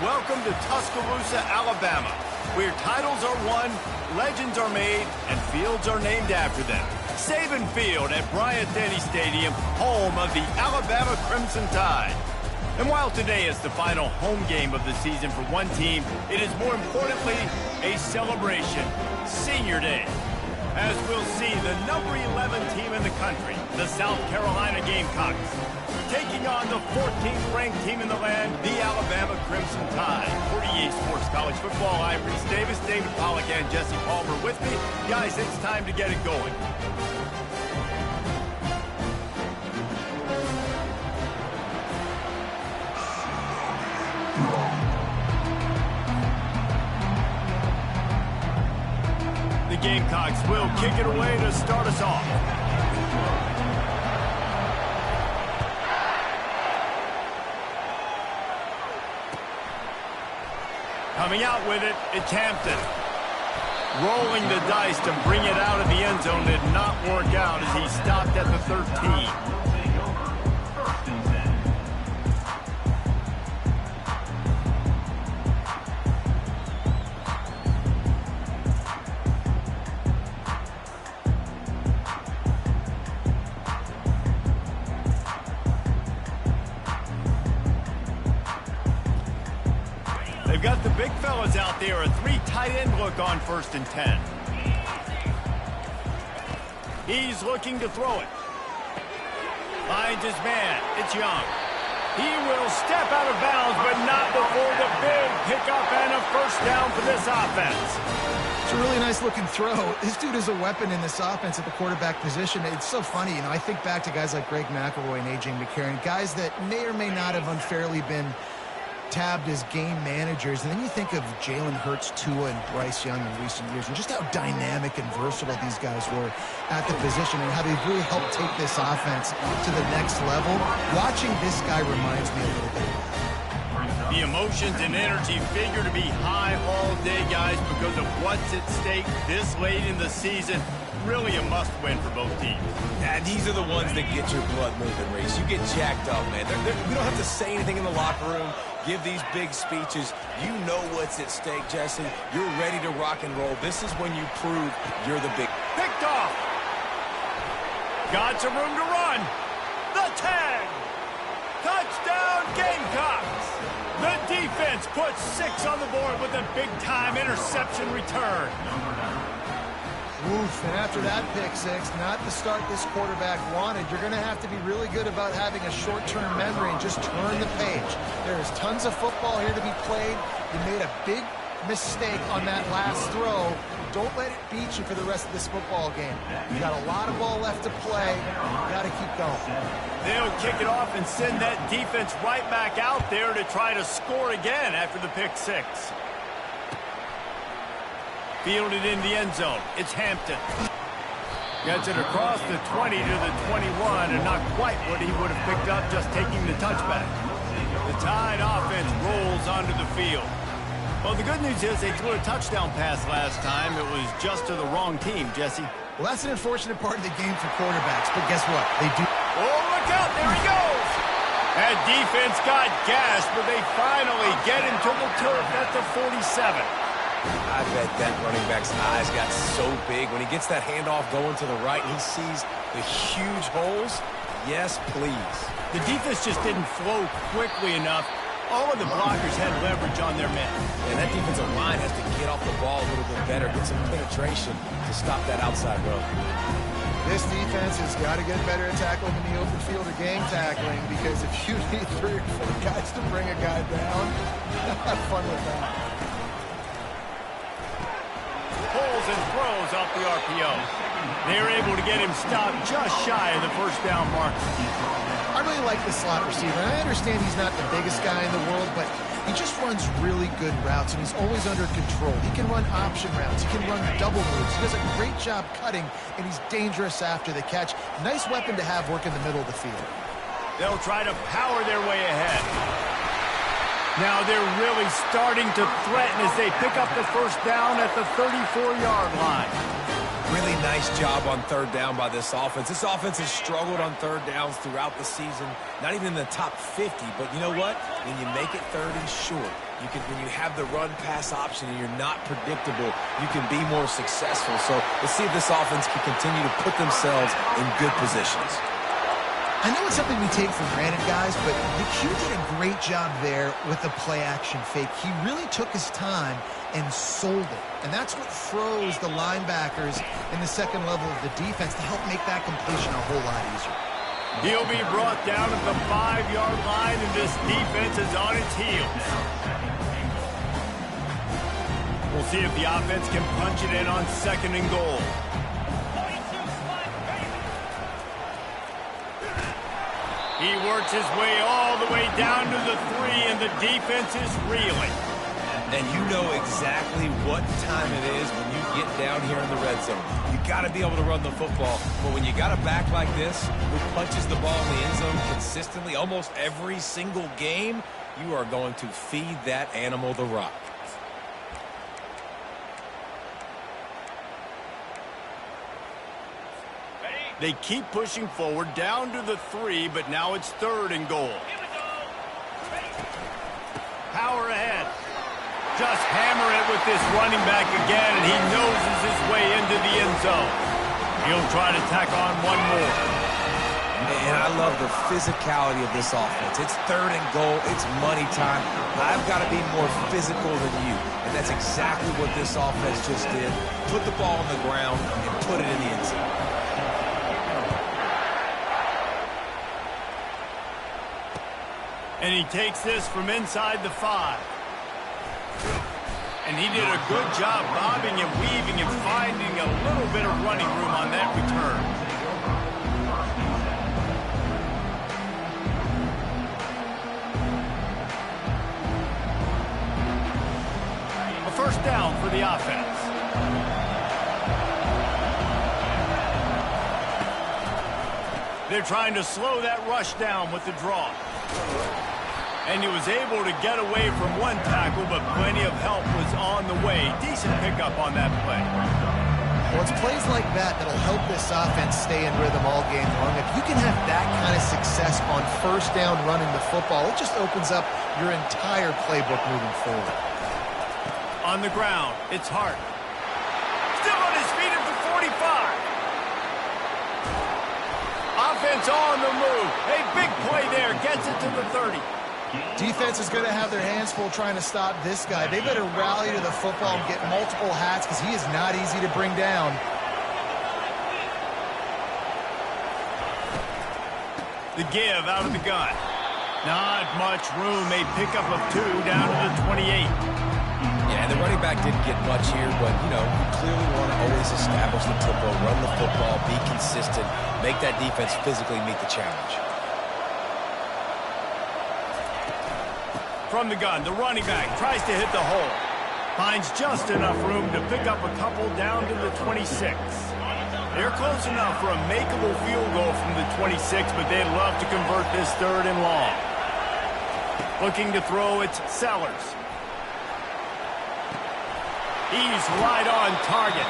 Welcome to Tuscaloosa, Alabama, where titles are won, legends are made, and fields are named after them. Saban Field at Bryant-Denny Stadium, home of the Alabama Crimson Tide. And while today is the final home game of the season for one team, it is more importantly a celebration, Senior Day. As we'll see the number 11 team in the country, the South Carolina Gamecocks, taking on the 14th ranked team in the land, the Alabama Crimson Tide. For EA Sports College Football, I'm Reese Davis, David Pollack, and Jesse Palmer with me. Guys, it's time to get it going. The Gamecocks will kick it away to start us off. Coming out with it, it's Hampton. Rolling the dice to bring it out of the end zone did not work out as he stopped at the 13. They've got the big fellas out there, a three tight end look on 1st and 10. He's looking to throw it. Finds his man. It's Young. He will step out of bounds, but not before the big pickup and a first down for this offense. It's a really nice looking throw. This dude is a weapon in this offense at the quarterback position. It's so funny, you know, I think back to guys like Greg McElroy and A.J. McCarron, guys that may or may not have unfairly been tabbed as game managers, and then you think of Jalen Hurts, Tua, and Bryce Young in recent years, and just how dynamic and versatile these guys were at the position and how they've really helped take this offense to the next level. Watching this guy reminds me a little bit of that. The emotions and energy figure to be high all day, guys, because of what's at stake this late in the season. Really a must-win for both teams. Yeah, these are the ones that get your blood moving, Reese. You get jacked up, man. We don't have to say anything in the locker room, give these big speeches. You know what's at stake, Jesse. You're ready to rock and roll. This is when you prove you're the big. Picked off. Got some room to run. The tag. Touchdown, Gamecocks. The defense puts 6 on the board with a big-time interception return. Oof, and after that pick six, not the start this quarterback wanted. You're going to have to be really good about having a short-term memory and just turn the page. There is tons of football here to be played. You made a big mistake on that last throw. Don't let it beat you for the rest of this football game. You got a lot of ball left to play. You got to keep going. They'll kick it off and send that defense right back out there to try to score again after the pick six. Fielded in the end zone. It's Hampton. Gets it across the 20 to the 21, and not quite what he would have picked up just taking the touchback. The Tide offense rolls onto the field. Well, the good news is they threw a touchdown pass last time. It was just to the wrong team, Jesse. Well, that's an unfortunate part of the game for quarterbacks, but guess what? They do. Oh, look out. There he goes. That defense got gassed, but they finally get him to the turf at the 47. I bet that running back's eyes got so big when he gets that handoff going to the right and he sees the huge holes. Yes, please. The defense just didn't flow quickly enough. All of the blockers had leverage on their men. And that defensive line has to get off the ball a little bit better, get some penetration to stop that outside run. This defense has got to get better at tackling in the open field or game tackling, because if you need 3 or 4 guys to bring a guy down, have fun with that. Pulls and throws off the RPO. They're able to get him stopped just shy of the first down mark. I really like the slot receiver. And I understand he's not the biggest guy in the world, but he just runs really good routes, and he's always under control. He can run option routes. He can run double moves. He does a great job cutting, and he's dangerous after the catch. Nice weapon to have work in the middle of the field. They'll try to power their way ahead. Now they're really starting to threaten as they pick up the first down at the 34-yard line. Really nice job on 3rd down by this offense. This offense has struggled on 3rd downs throughout the season. Not even in the top 50, but you know what? When you make it 3rd and short, When you have the run-pass option and you're not predictable, you can be more successful. So let's see if this offense can continue to put themselves in good positions. I know it's something we take for granted, guys, but the Q did a great job there with the play-action fake. He really took his time and sold it. And that's what froze the linebackers in the second level of the defense to help make that completion a whole lot easier. He'll be brought down at the 5-yard line, and this defense is on its heels. We'll see if the offense can punch it in on 2nd and goal. He works his way all the way down to the 3, and the defense is reeling. And you know exactly what time it is when you get down here in the red zone. You got to be able to run the football. But when you got a back like this who punches the ball in the end zone consistently almost every single game, you are going to feed that animal the rock. They keep pushing forward down to the 3, but now it's 3rd and goal. Power ahead. Just hammer it with this running back again, and he noses his way into the end zone. He'll try to tack on one more. And I love the physicality of this offense. It's 3rd and goal. It's money time. I've got to be more physical than you. And that's exactly what this offense just did. Put the ball on the ground and put it in the end zone. And he takes this from inside the 5. And he did a good job bobbing and weaving and finding a little bit of running room on that return. A 1st down for the offense. They're trying to slow that rush down with the draw. And he was able to get away from one tackle, but plenty of help was on the way. Decent pickup on that play. Well, it's plays like that that'll help this offense stay in rhythm all game long. If you can have that kind of success on 1st down running the football, it just opens up your entire playbook moving forward. On the ground, it's Hart. Still on his feet at the 45. Offense on the move. A big play there. Gets it to the 30. Defense is going to have their hands full trying to stop this guy. They better rally to the football and get multiple hats because he is not easy to bring down. The give out of the gun. Not much room. A pickup of 2 down to the 28. Yeah, the running back didn't get much here, but, you know, you clearly want to always establish the tempo, run the football, be consistent, make that defense physically meet the challenge. From the gun, the running back tries to hit the hole. Finds just enough room to pick up a couple down to the 26. They're close enough for a makeable field goal from the 26, but they'd love to convert this 3rd and long. Looking to throw, it's Sellers. He's right on target.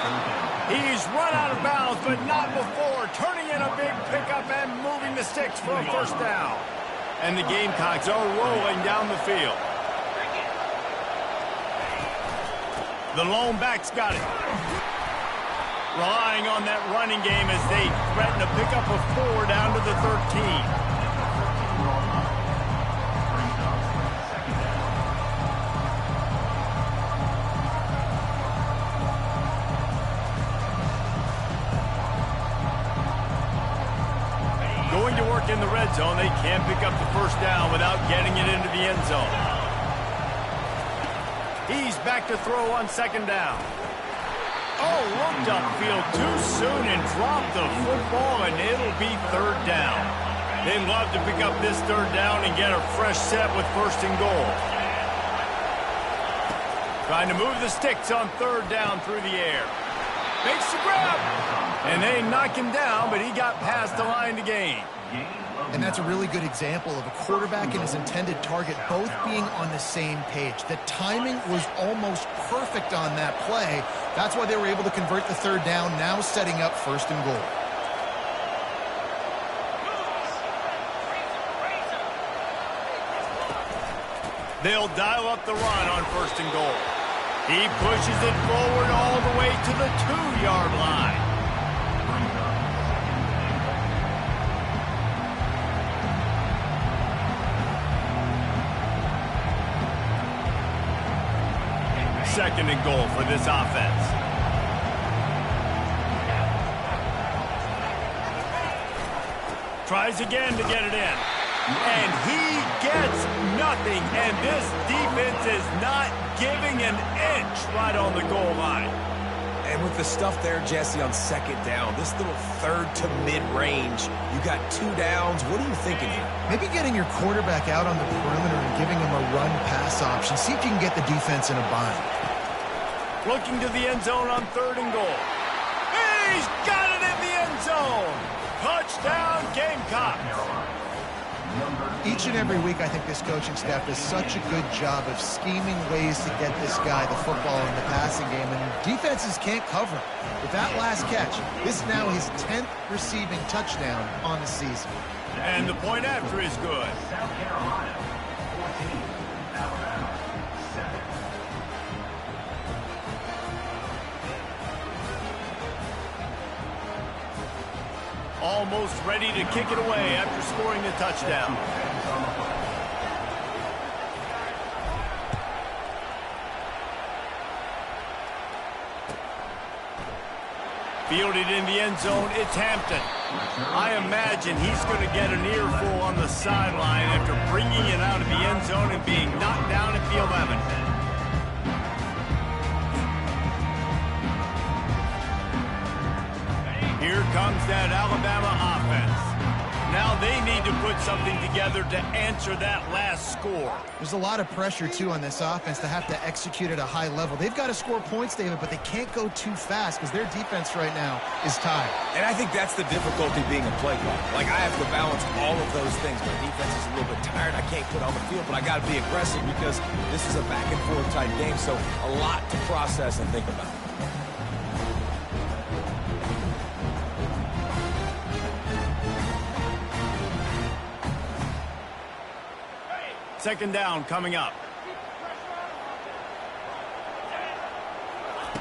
He's run out of bounds, but not before. Turning in a big pickup and moving the sticks for a 1st down. And the Gamecocks are rolling down the field. The lone back's got it. Relying on that running game as they threaten a pickup of 4 down to the 13. Going to work in the red zone. They can't pick up the 1st down without getting it into the end zone. He's back to throw on 2nd down. Oh, looked upfield too soon and dropped the football, and it'll be 3rd down. They'd love to pick up this 3rd down and get a fresh set with 1st and goal. Trying to move the sticks on 3rd down through the air. Makes the grab. And they knock him down, but he got past the line to gain. And that's a really good example of a quarterback and his intended target both being on the same page. The timing was almost perfect on that play. That's why they were able to convert the 3rd down, now setting up 1st and goal. They'll dial up the run on 1st and goal. He pushes it forward all the way to the 2-yard line. Second and goal for this offense. Tries again to get it in. And he gets nothing. And this defense is not giving an inch right on the goal line. And with the stuff there, Jesse, on 2nd down, this little 3rd to mid-range, you got 2 downs. What are you thinking here? Maybe getting your quarterback out on the perimeter and giving him a run-pass option. See if you can get the defense in a bind. Looking to the end zone on 3rd and goal. He's got it in the end zone. Touchdown, Gamecocks. Each and every week, I think this coaching staff does such a good job of scheming ways to get this guy the football in the passing game, and defenses can't cover. With that last catch, this is now his 10th receiving touchdown on the season. And the point after is good. South Carolina, 14, Alabama, 7. Almost ready to kick it away after scoring a touchdown. Fielded in the end zone, it's Hampton. I imagine he's going to get an earful on the sideline after bringing it out of the end zone and being knocked down at the 11. Here comes that Alabama offense. Now they need to put something together to answer that last score. There's a lot of pressure, too, on this offense to have to execute at a high level. They've got to score points, David, but they can't go too fast because their defense right now is tired. And I think that's the difficulty being a play caller. Like, I have to balance all of those things. My defense is a little bit tired. I can't put on the field, but I got to be aggressive because this is a back-and-forth type game, so a lot to process and think about. Second down coming up.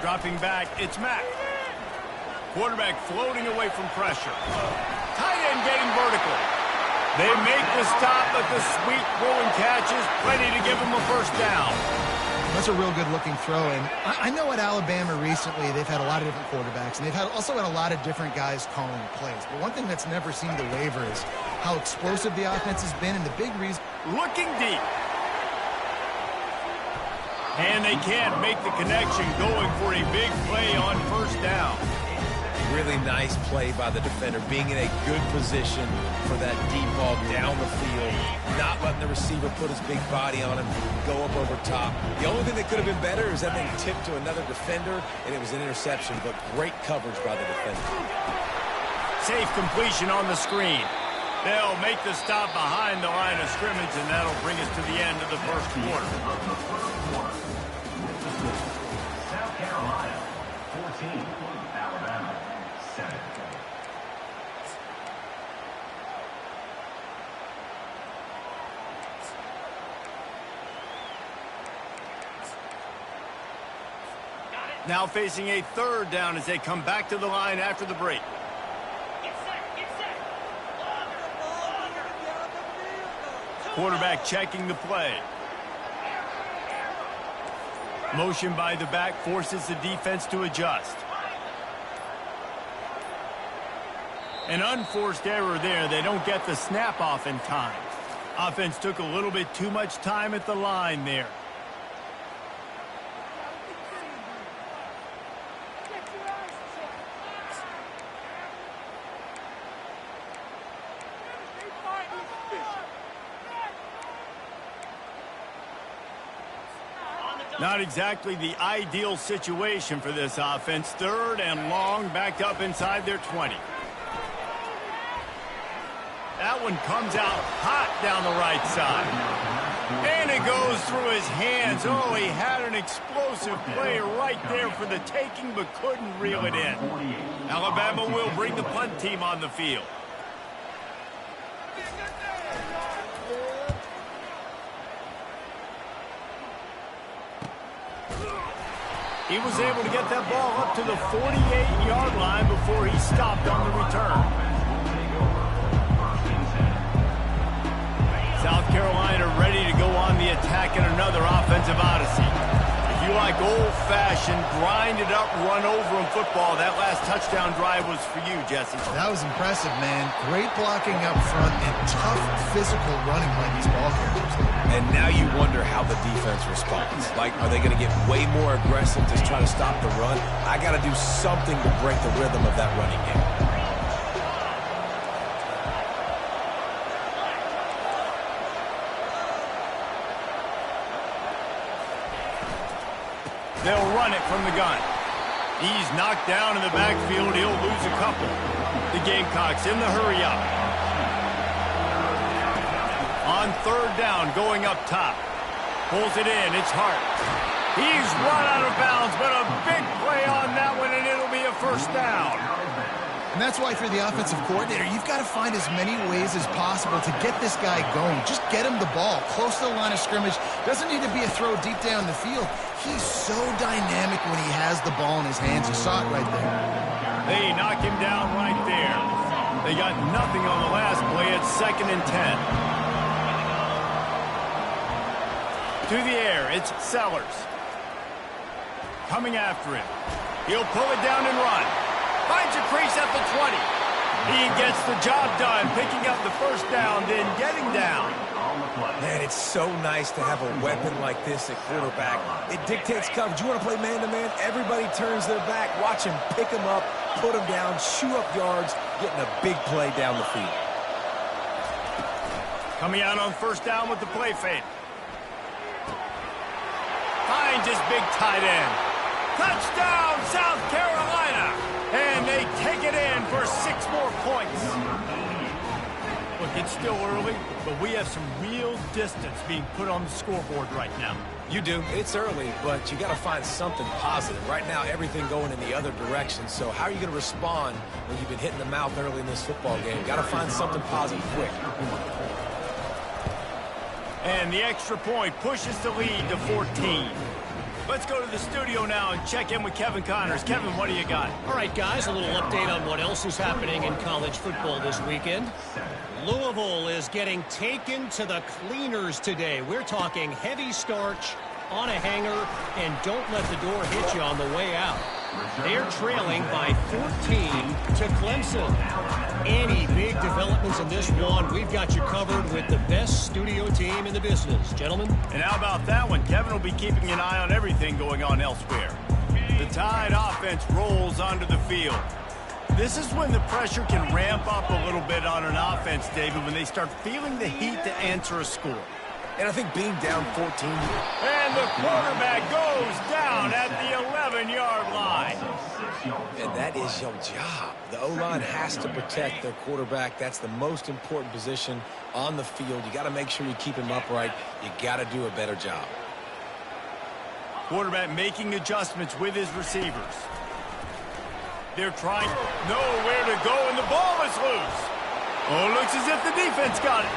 Dropping back, it's Mack. Quarterback floating away from pressure. Tight end getting vertical. They make the stop, but the sweet throwing catch is plenty to give them a first down. That's a real good-looking throw, and I know at Alabama recently they've had a lot of different quarterbacks, and they've also had a lot of different guys calling plays. But one thing that's never seemed to waver is how explosive the offense has been, and the big reason... Looking deep. And they can't make the connection, going for a big play on first down. Really nice play by the defender, being in a good position for that deep ball down the field, not letting the receiver put his big body on him, go up over top. The only thing that could have been better is that thing tipped to another defender, and it was an interception, but great coverage by the defender. Safe completion on the screen. They'll make the stop behind the line of scrimmage, and that'll bring us to the end of the first quarter. South Carolina, 14, Alabama, 7. Now facing a third down as they come back to the line after the break. Quarterback checking the play. Motion by the back forces the defense to adjust. An unforced error there. They don't get the snap off in time. Offense took a little bit too much time at the line there. Not exactly the ideal situation for this offense. Third and long, backed up inside their 20. That one comes out hot down the right side. And it goes through his hands. Oh, he had an explosive play right there for the taking, but couldn't reel it in. Alabama will bring the punt team on the field. He was able to get that ball up to the 48-yard line before he stopped on the return. South Carolina ready to go on the attack in another offensive odyssey. If you like old-fashioned, grinded-up, run-over-'em football, that last touchdown drive was for you, Jesse. That was impressive, man. Great blocking up front and tough physical running by these ball carriers. And now you wonder how the defense responds. Like, are they going to get way more aggressive to try to stop the run? I got to do something to break the rhythm of that running game. They'll run it from the gun. He's knocked down in the backfield. He'll lose a couple. The Gamecocks in the hurry up. On third down, going up top. Pulls it in. It's Hart. He's run out of bounds, but a big play on that one, and it'll be a first down. And that's why, if you're the offensive coordinator, you've got to find as many ways as possible to get this guy going. Just get him the ball close to the line of scrimmage. Doesn't need to be a throw deep down the field. He's so dynamic when he has the ball in his hands. You saw it right there. They knock him down right there. They got nothing on the last play. It's 2nd and 10. To the air, it's Sellers. Coming after him. He'll pull it down and run. Finds a crease at the 20. He gets the job done, picking up the first down, then getting down. Man, it's so nice to have a weapon like this at quarterback. It dictates coverage. You want to play man-to-man? Everybody turns their back. Watch him pick him up, put him down, chew up yards, getting a big play down the field. Coming out on first down with the play fake. Finds his big tight end. Touchdown, South Carolina! And they take it in for 6 more points. Look, it's still early, but we have some real distance being put on the scoreboard right now. You do. It's early, but you got to find something positive. Right now, everything going in the other direction. So how are you going to respond when you've been hit in the mouth early in this football game? Got to find something positive quick. And the extra point pushes the lead to 14. Let's go to the studio now and check in with Kevin Connors. Kevin, what do you got? All right, guys, a little update on what else is happening in college football this weekend. Louisville is getting taken to the cleaners today. We're talking heavy starch on a hanger, and don't let the door hit you on the way out. They're trailing by 14 to Clemson. Any big developments in this one, we've got you covered with the best studio team in the business. Gentlemen? And how about that one? Kevin will be keeping an eye on everything going on elsewhere. The Tide offense rolls onto the field. This is when the pressure can ramp up a little bit on an offense, David, when they start feeling the heat to answer a score. And I think being down 14... And the quarterback goes down at the 11-yard line. And that is your job. The O-line has to protect their quarterback. That's the most important position on the field. You got to make sure you keep him upright. You got to do a better job. Quarterback making adjustments with his receivers. They're trying nowhere to go, and the ball is loose. Oh, looks as if the defense got it.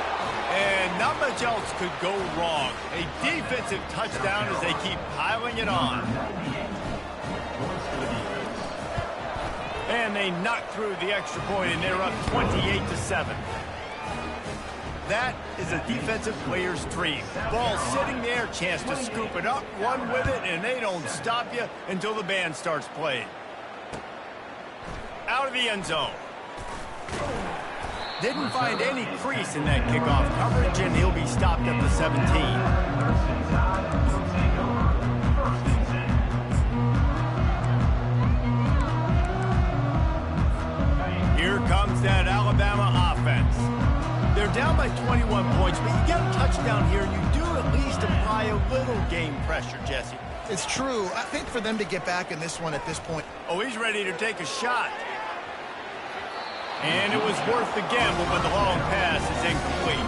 And not much else could go wrong. A defensive touchdown as they keep piling it on. And they knock through the extra point, and they're up 28-7. That is a defensive player's dream. Ball sitting there, chance to scoop it up, run with it, and they don't stop you until the band starts playing. Out of the end zone. Didn't find any crease in that kickoff coverage, and he'll be stopped at the 17. Here comes that Alabama offense. They're down by 21 points, but you get a touchdown here, and you do at least apply a little game pressure, Jesse. It's true. I think for them to get back in this one at this point. Oh, he's ready to take a shot. And it was worth the gamble, but the long pass is incomplete.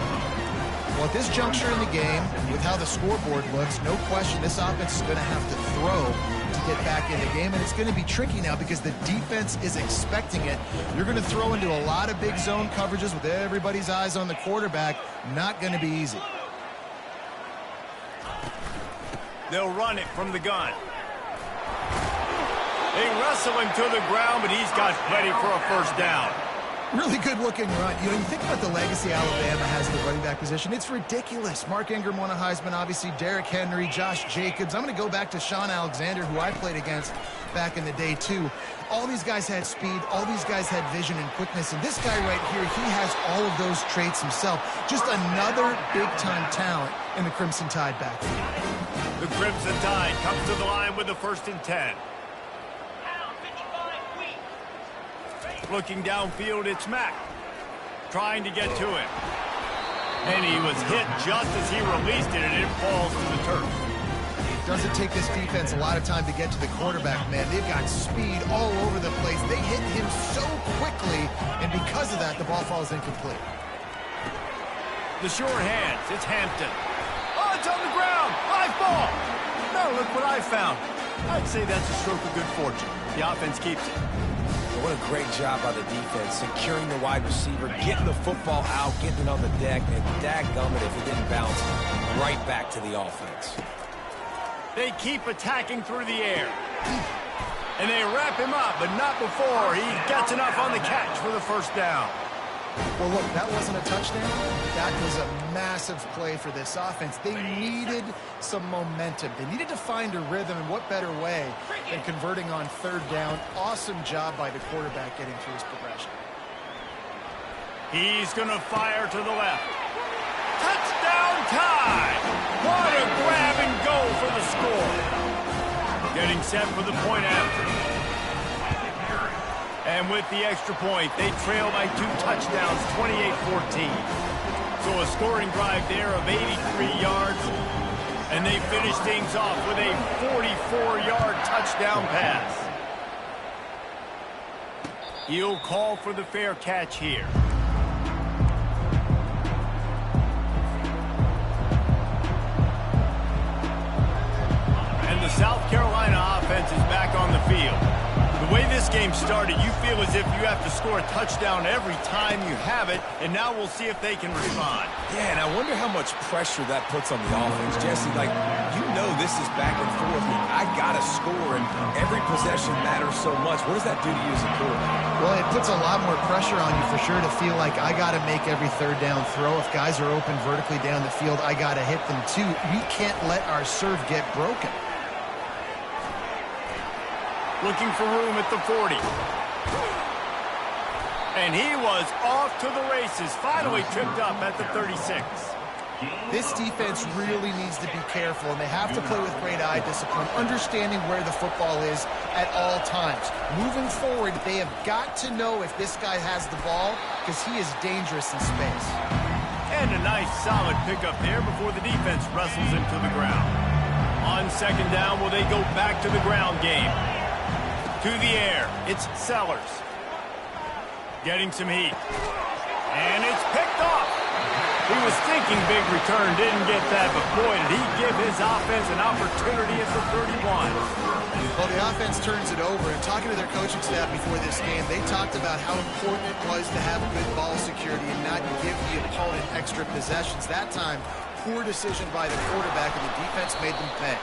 Well, at this juncture in the game, with how the scoreboard looks, no question this offense is going to have to throw to get back in the game, and it's going to be tricky now because the defense is expecting it. You're going to throw into a lot of big zone coverages with everybody's eyes on the quarterback. Not going to be easy. They'll run it from the gun. They wrestle him to the ground, but he's got plenty for a first down. Really good-looking run. You know, you think about the legacy Alabama has at the running back position. It's ridiculous. Mark Ingram won a Heisman, obviously. Derrick Henry, Josh Jacobs. I'm going to go back to Sean Alexander, who I played against back in the day, too. All these guys had speed. All these guys had vision and quickness. And this guy right here, he has all of those traits himself. Just another big-time talent in the Crimson Tide backfield. The Crimson Tide comes to the line with the 1st and 10. Looking downfield, it's Mack. Trying to get to him. And he was hit just as he released it, and it falls to the turf. It doesn't take this defense a lot of time to get to the quarterback, man. They've got speed all over the place. They hit him so quickly, and because of that, the ball falls incomplete. The sure hands, it's Hampton. Oh, it's on the ground. Live ball. No, look what I found. I'd say that's a stroke of good fortune. The offense keeps it. What a great job by the defense, securing the wide receiver, getting the football out, getting it on the deck, and dadgummit if it didn't bounce right back to the offense. They keep attacking through the air. And they wrap him up, but not before he gets enough on the catch for the first down. Well, look, that wasn't a touchdown. That was a massive play for this offense. They needed some momentum. They needed to find a rhythm, and what better way than converting on 3rd down. Awesome job by the quarterback getting through his progression. He's going to fire to the left. Touchdown Tide! What a grab and go for the score. Getting set for the point after. And with the extra point, they trail by 2 touchdowns, 28-14. So a scoring drive there of 83 yards. And they finish things off with a 44-yard touchdown pass. He'll call for the fair catch here. And the South Carolina offense is back on the field. The way this game started, you feel as if you have to score a touchdown every time you have it, and now we'll see if they can respond. Yeah, and I wonder how much pressure that puts on the offense. Jesse, like, you know this is back and forth, and I got to score, and every possession matters so much. What does that do to you as a quarterback? Well, it puts a lot more pressure on you for sure to feel like I got to make every 3rd down throw. If guys are open vertically down the field, I got to hit them too. We can't let our serve get broken. Looking for room at the 40. And he was off to the races. Finally tripped up at the 36. This defense really needs to be careful, and they have to play with great eye discipline, understanding where the football is at all times. Moving forward, they have got to know if this guy has the ball, because he is dangerous in space. And a nice solid pickup there before the defense wrestles him to the ground. On 2nd down, will they go back to the ground game? To the air, it's Sellers. Getting some heat. And it's picked off. He was thinking big return, didn't get that, but boy, did he give his offense an opportunity at the 31. Well, the offense turns it over, and talking to their coaching staff before this game, they talked about how important it was to have good ball security and not give the opponent extra possessions. That time, poor decision by the quarterback, and the defense made them pay.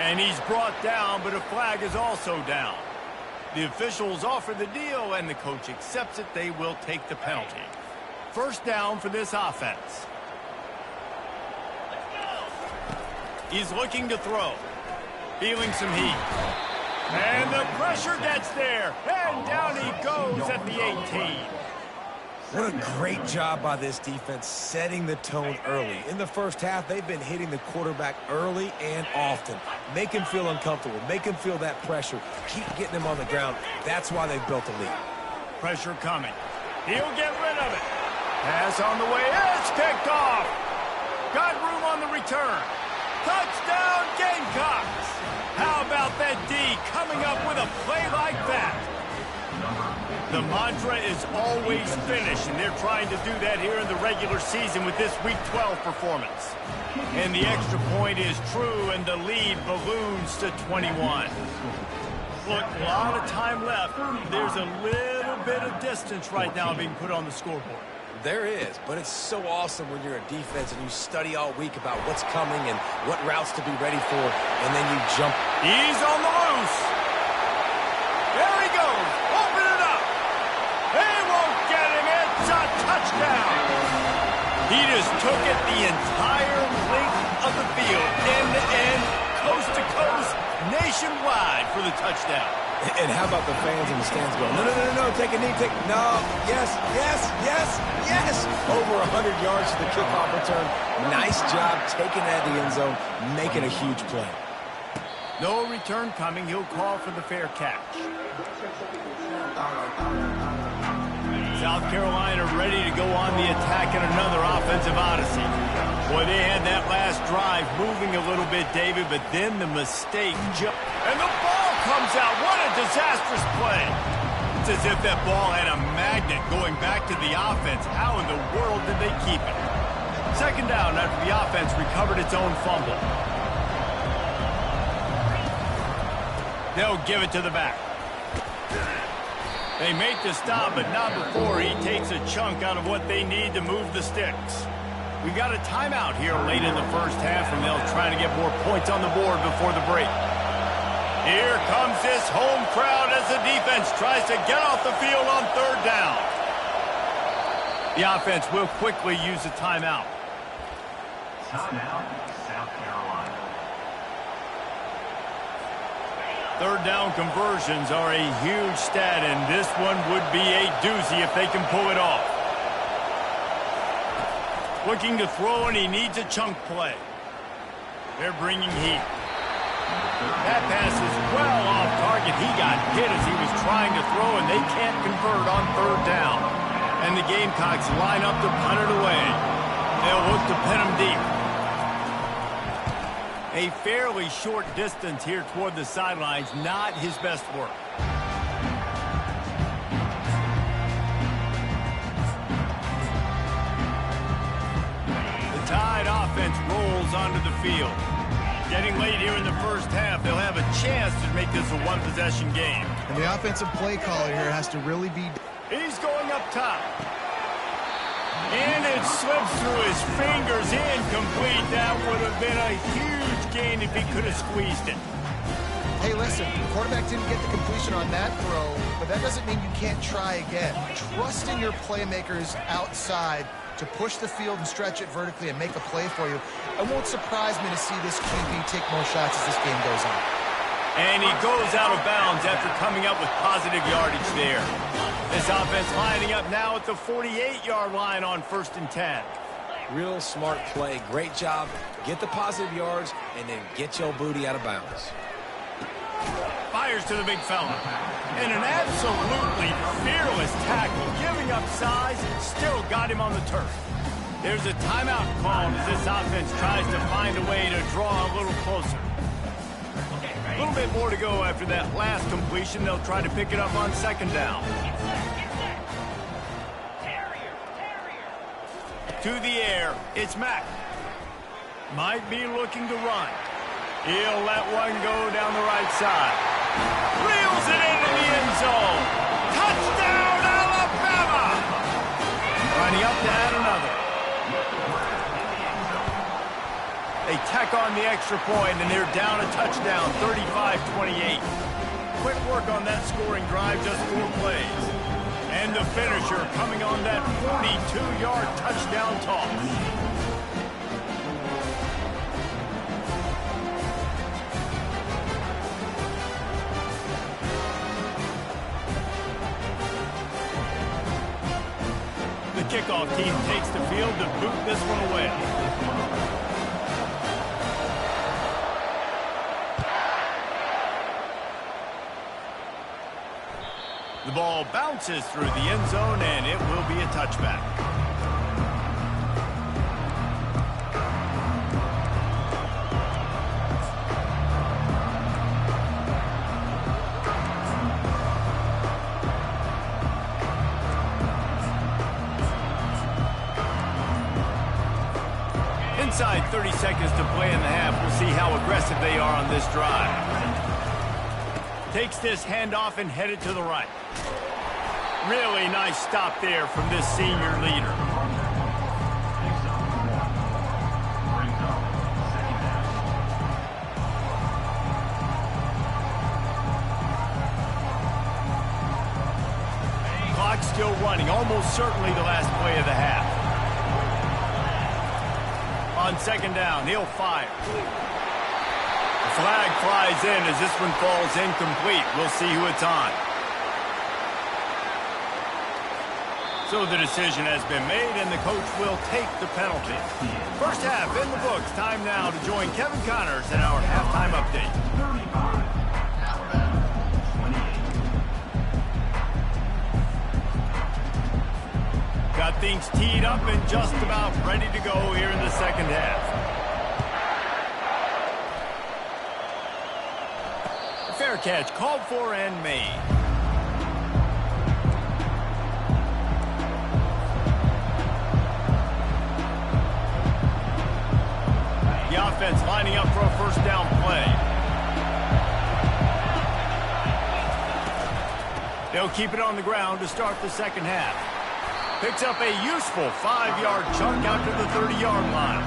And he's brought down, but a flag is also down. The officials offer the deal, and the coach accepts it. They will take the penalty. 1st down for this offense. He's looking to throw. Feeling some heat. And the pressure gets there. And down he goes at the 18. What a great job by this defense setting the tone early. In the first half, they've been hitting the quarterback early and often. Make him feel uncomfortable. Make him feel that pressure. Keep getting him on the ground. That's why they've built a lead. Pressure coming. He'll get rid of it. Pass on the way. It's picked off. Got room on the return. Touchdown, Gamecocks. How about that D coming up with a play like that? The mantra is always finish, and they're trying to do that here in the regular season with this Week 12 performance. And the extra point is true, and the lead balloons to 21. Look, a lot of time left. There's a little bit of distance right now being put on the scoreboard. There is, but it's so awesome when you're a defense and you study all week about what's coming and what routes to be ready for, and then you jump. He's on the loose. He just took it the entire length of the field, end to end, coast to coast, nationwide for the touchdown. And how about the fans in the stands going, no, no, no, no, take a knee, no, yes, yes, yes, yes. Over 100 yards to the kickoff return. Nice job taking it out of the end zone, making a huge play. No return coming. He'll call for the fair catch. South Carolina ready to go on the attack in another offensive odyssey. Boy, they had that last drive moving a little bit, David, but then the mistake. And the ball comes out. What a disastrous play. It's as if that ball had a magnet going back to the offense. How in the world did they keep it? Second down after the offense recovered its own fumble. They'll give it to the back. They make the stop, but not before he takes a chunk out of what they need to move the sticks. We got a timeout here late in the first half, and they'll try to get more points on the board before the break. Here comes this home crowd as the defense tries to get off the field on third down. The offense will quickly use a timeout. Timeout, South Carolina. Third down conversions are a huge stat, and this one would be a doozy if they can pull it off. Looking to throw, and he needs a chunk play. They're bringing heat. That pass is well off target. He got hit as he was trying to throw, and they can't convert on third down. And the Gamecocks line up to punt it away. They'll look to pin him deep. A fairly short distance here toward the sidelines, not his best work. The Tide offense rolls onto the field. Getting late here in the first half, they'll have a chance to make this a one-possession game. And the offensive play caller here has to really be... He's going up top. And it slips through his fingers, incomplete. That would have been a huge gain if he could have squeezed it. Hey, listen, the quarterback didn't get the completion on that throw, but that doesn't mean you can't try again. Trust in your playmakers outside to push the field and stretch it vertically and make a play for you. It won't surprise me to see this QB take more shots as this game goes on. And he goes out of bounds after coming up with positive yardage there. This offense lining up now at the 48-yard line on 1st and 10. Real smart play. Great job. Get the positive yards and then get your booty out of bounds. Fires to the big fella. And an absolutely fearless tackle. Giving up size, still got him on the turf. There's a timeout called as this offense tries to find a way to draw a little closer. A little bit more to go after that last completion. They'll try to pick it up on second down. To the air, it's Mack. Might be looking to run. He'll let one go down the right side. Reels it into the end zone. Touchdown, Alabama! Lining up to add another. They tack on the extra point, and they're down a touchdown, 35-28. Quick work on that scoring drive, just 4 plays. And the finisher coming on that 42-yard touchdown toss. The kickoff team takes the field to boot this one away. The ball bounces through the end zone, and it will be a touchback. Inside 30 seconds to play in the half. We'll see how aggressive they are on this drive. Takes this handoff and headed to the right. Really nice stop there from this senior leader. Clock still running, almost certainly the last play of the half. On second down, he'll fire. The flag flies in as this one falls incomplete. We'll see who it's on. So the decision has been made, and the coach will take the penalty. First half in the books. Time now to join Kevin Connors in our halftime update. 35. Alabama, 28. Got things teed up and just about ready to go here in the second half. A fair catch called for and made. The offense lining up for a first down play. They'll keep it on the ground to start the second half. Picks up a useful 5-yard chunk out to the 30-yard line.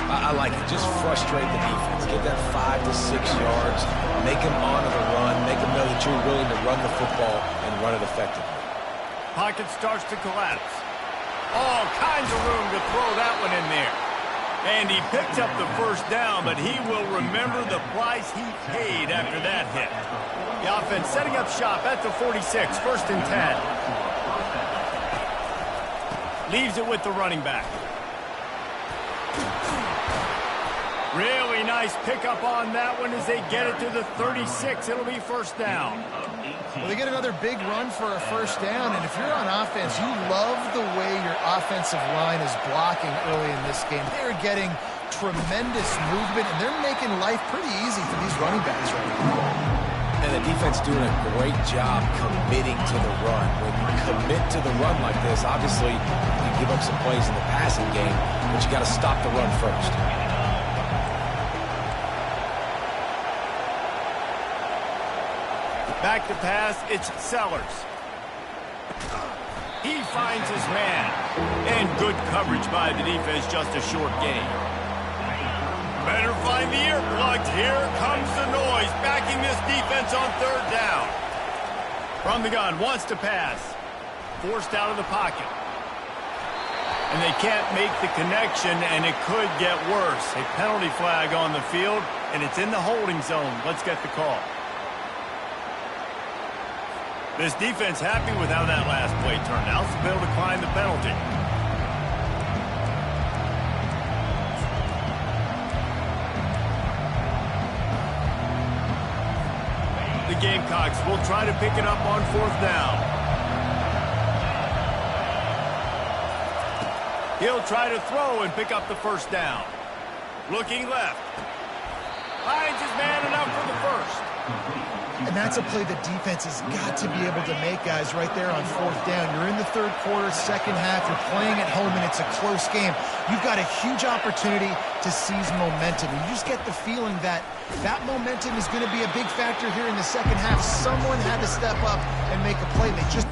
I like it. Just frustrate the defense. Get that 5 to 6 yards. Make them honor the run. Make them know that you're willing to run the football and run it effectively. Pocket starts to collapse. All kinds of room to throw that one in there. And he picked up the first down, but he will remember the price he paid after that hit. The offense setting up shop at the 46, first and 10. Leaves it with the running back. Really nice pickup on that one as they get it to the 36. It'll be first down. Well, they get another big run for a first down, and if you're on offense, you love the way your offensive line is blocking early in this game. They're getting tremendous movement, and they're making life pretty easy for these running backs right now. And the defense doing a great job committing to the run. When you commit to the run like this, obviously you can give up some plays in the passing game, but you got to stop the run first. Back to pass, it's Sellers. He finds his man. And good coverage by the defense, just a short gain. Better find the earplugs. Here comes the noise, backing this defense on third down. From the gun, wants to pass. Forced out of the pocket. And they can't make the connection, and it could get worse. A penalty flag on the field, and it's in the holding zone. Let's get the call. This defense happy with how that last play turned out, so they'll decline the penalty. The Gamecocks will try to pick it up on fourth down. He'll try to throw and pick up the first down. Looking left. Finds his man enough for the first. And that's a play the defense has got to be able to make, guys, right there on fourth down. You're in the third quarter, second half. You're playing at home, and it's a close game. You've got a huge opportunity to seize momentum. And you just get the feeling that that momentum is going to be a big factor here in the second half. Someone had to step up and make a play. They just...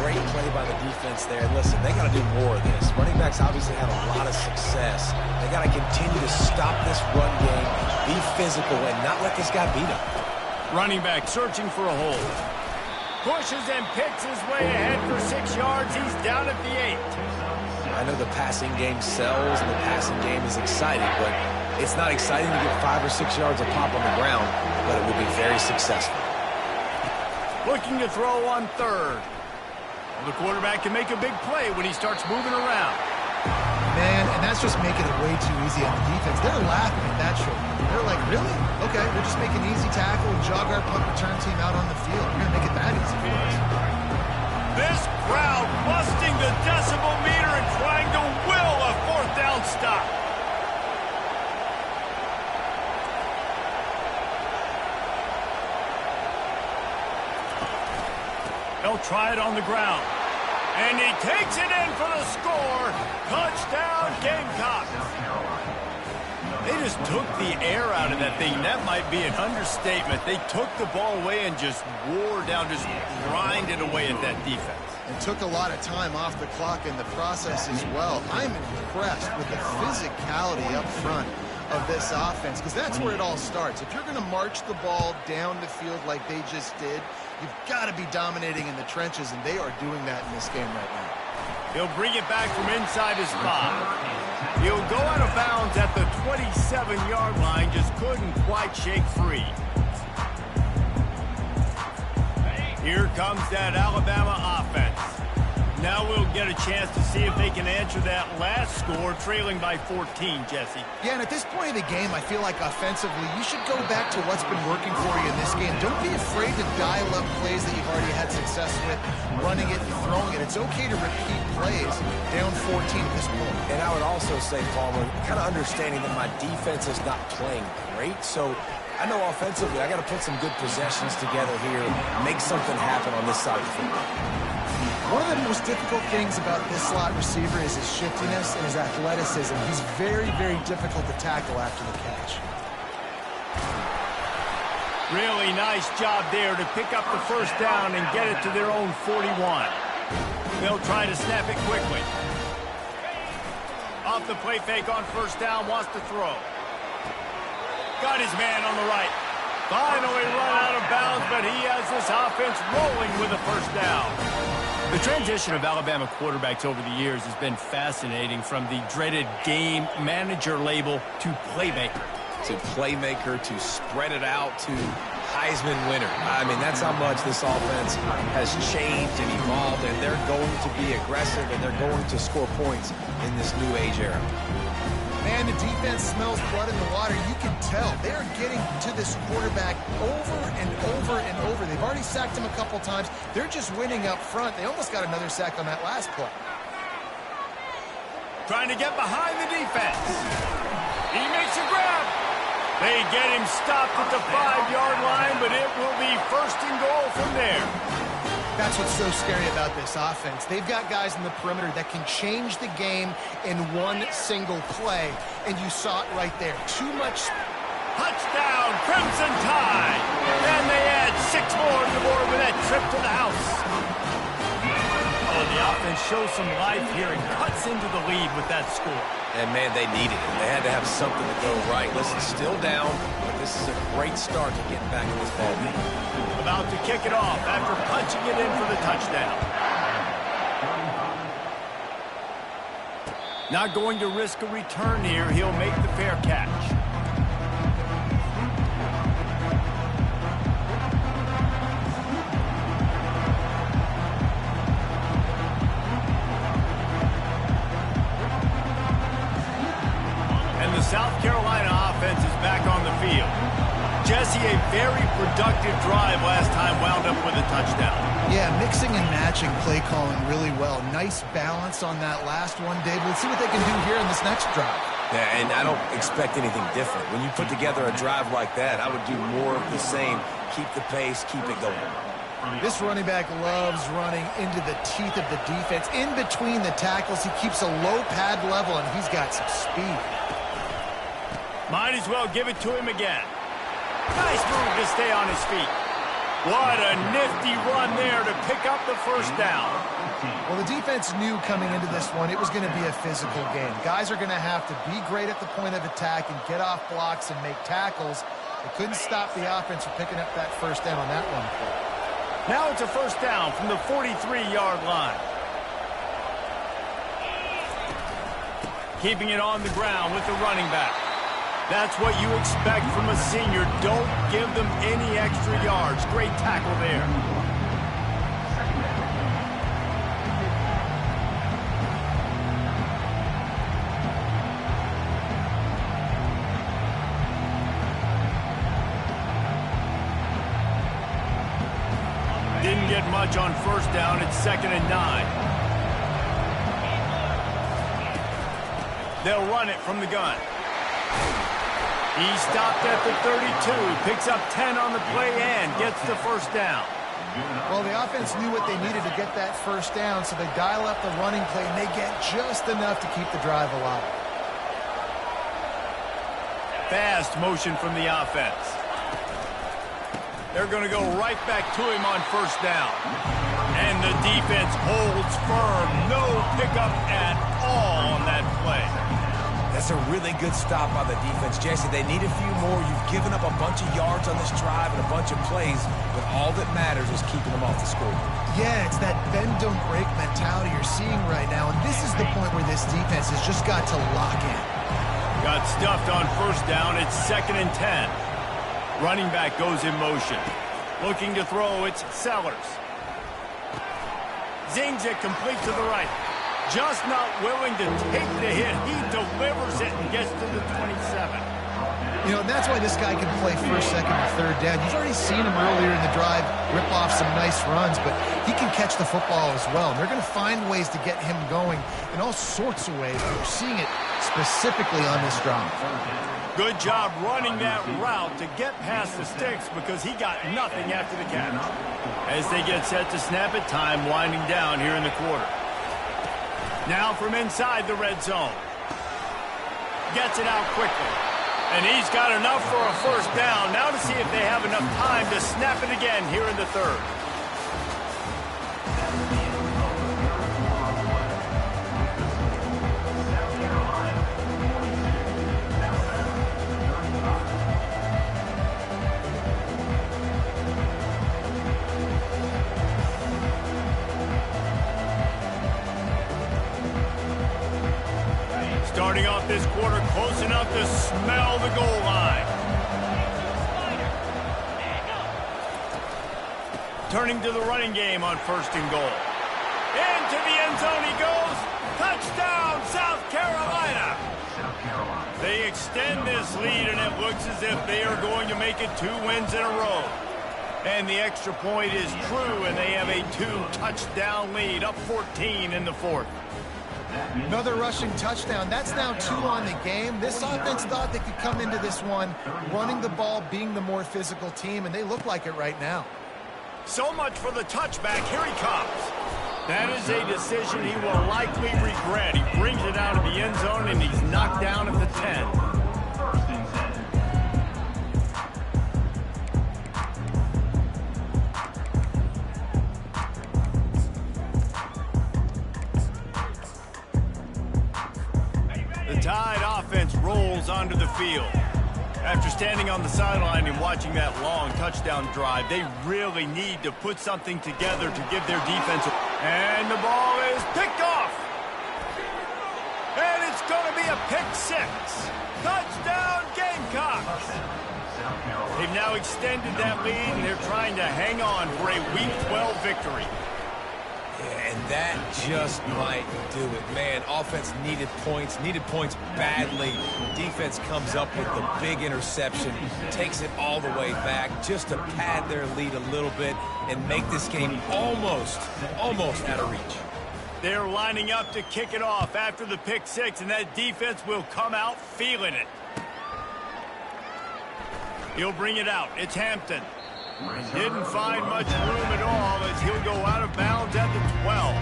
Great play by the defense there. Listen, they got to do more of this. Running backs obviously had a lot of success. They got to continue to stop this run game, be physical, and not let this guy beat him. Running back searching for a hole. Pushes and picks his way ahead for 6 yards. He's down at the 8. I know the passing game sells and the passing game is exciting, but it's not exciting to get 5 or 6 yards of pop on the ground, but it will be very successful. Looking to throw on third. The quarterback can make a big play when he starts moving around. Man, and that's just making it way too easy on the defense. They're laughing at that short. They're like, really? Okay, we'll just make an easy tackle and jog our punt return team out on the field. We're going to make it that easy for us. This crowd busting the decibel meter and trying to will a fourth down stop. They'll try it on the ground. And he takes it in for the score. Touchdown, Gamecocks. They just took the air out of that thing. That might be an understatement. They took the ball away and just wore down, just grinded away at that defense. And took a lot of time off the clock in the process as well. I'm impressed with the physicality up front of this offense, because that's where it all starts. If you're going to march the ball down the field like they just did, you've got to be dominating in the trenches, and they are doing that in this game right now. He'll bring it back from inside his 5. He'll go out of bounds at the 27-yard line, just couldn't quite shake free. Here comes that Alabama offense. Now we'll get a chance to see if they can answer that last score, trailing by 14, Jesse. Yeah, and at this point of the game, I feel like offensively, you should go back to what's been working for you in this game. Don't be afraid to dial up plays that you've already had success with, running it and throwing it. It's okay to repeat plays down 14 at this point. And I would also say, Palmer, kind of understanding that my defense is not playing great, so I know offensively I got to put some good possessions together here, make something happen on this side of the football. One of the most difficult things about this slot receiver is his shiftiness and his athleticism. He's very, very difficult to tackle after the catch. Really nice job there to pick up the first down and get it to their own 41. They'll try to snap it quickly. Off the play fake on first down, wants to throw. Got his man on the right. Finally run out of bounds, but he has this offense rolling with a first down. The transition of Alabama quarterbacks over the years has been fascinating, from the dreaded game manager label to playmaker. To playmaker, to spread it out, to Heisman winner. I mean, that's how much this offense has changed and evolved, and they're going to be aggressive, and they're going to score points in this new age era. Man, the defense smells blood in the water. You can tell. They're getting to this quarterback over and over and over. They've already sacked him a couple times. They're just winning up front. They almost got another sack on that last play. Trying to get behind the defense. He makes a grab. They get him stopped at the 5-yard line, but it will be first and goal from there. That's what's so scary about this offense. They've got guys in the perimeter that can change the game in one single play, and you saw it right there. Too much. Touchdown, Crimson Tide. And they add 6 more to the board with that trip to the house. Oh, the offense shows some life here and cuts into the lead with that score. And, man, they needed it. They had to have something to go right. Listen, still down, but this is a great start to getting back in this ball game. About to kick it off after punching it in for the touchdown. Not going to risk a return here. He'll make the fair catch. And the South Carolina offense is back on the field. Jesse, a very productive drive last time, wound up with a touchdown. Yeah, mixing and matching play calling really well. Nice balance on that last one, David. Let's see what they can do here in this next drive. Yeah, and I don't expect anything different. When you put together a drive like that, I would do more of the same. Keep the pace, keep it going. This running back loves running into the teeth of the defense. In between the tackles, he keeps a low pad level, and he's got some speed. Might as well give it to him again. Nice move to stay on his feet. What a nifty run there to pick up the first down. Well, the defense knew coming into this one it was going to be a physical game. Guys are going to have to be great at the point of attack and get off blocks and make tackles. They couldn't stop the offense from picking up that first down on that one play. Now it's a first down from the 43-yard line. Keeping it on the ground with the running back. That's what you expect from a senior. Don't give them any extra yards. Great tackle there. Didn't get much on first down. It's 2nd and 9. They'll run it from the gun. He stopped at the 32, picks up 10 on the play and gets the first down. Well, the offense knew what they needed to get that first down, so they dial up the running play, and they get just enough to keep the drive alive. fast motion from the offense. They're going to go right back to him on first down. And the defense holds firm. No pickup at all on that play. That's a really good stop by the defense, Jesse. They need a few more. You've given up a bunch of yards on this drive and a bunch of plays, but all that matters is keeping them off the score. Yeah, it's that bend, don't break mentality you're seeing right now, and this is the point where this defense has just got to lock in. Got stuffed on first down. It's 2nd and 10. Running back goes in motion. Looking to throw, it's Sellers. Zings it complete to the right. Just not willing to take the hit. He delivers it and gets to the 27. You know, that's why this guy can play first, second, and third down. You've already seen him earlier in the drive rip off some nice runs, but he can catch the football as well. And they're going to find ways to get him going in all sorts of ways. We're seeing it specifically on this drive. Good job running that route to get past the sticks because he got nothing after the catch. As they get set to snap it, time winding down here in the quarter. Now from inside the red zone. Gets it out quickly. And he's got enough for a first down. Now to see if they have enough time to snap it again here in the third. Starting off this quarter close enough to smell the goal line. Turning to the running game on 1st and goal. Into the end zone he goes. Touchdown, South Carolina. They extend this lead, and it looks as if they are going to make it 2 wins in a row. And the extra point is true, and they have a 2-touchdown lead, up 14 in the 4th. Another rushing touchdown. That's now 2 on the game. This offense thought they could come into this one running the ball, being the more physical team, and they look like it right now. So much for the touchback. Here he comes. That is a decision he will likely regret. He brings it out of the end zone, and he's knocked down at the 10. Tide offense rolls onto the field. After standing on the sideline and watching that long touchdown drive, they really need to put something together to give their defense a... And the ball is picked off. And it's going to be a pick 6. Touchdown Gamecocks. They've now extended that lead, and they're trying to hang on for a Week 12 victory. Yeah, and that just might do it. Man, offense needed points badly. Defense comes up with the big interception, takes it all the way back just to pad their lead a little bit and make this game almost out of reach. They're lining up to kick it off after the pick 6, and that defense will come out feeling it. He'll bring it out. It's Hampton. Didn't find much room at all as he'll go out of bounds at the 12.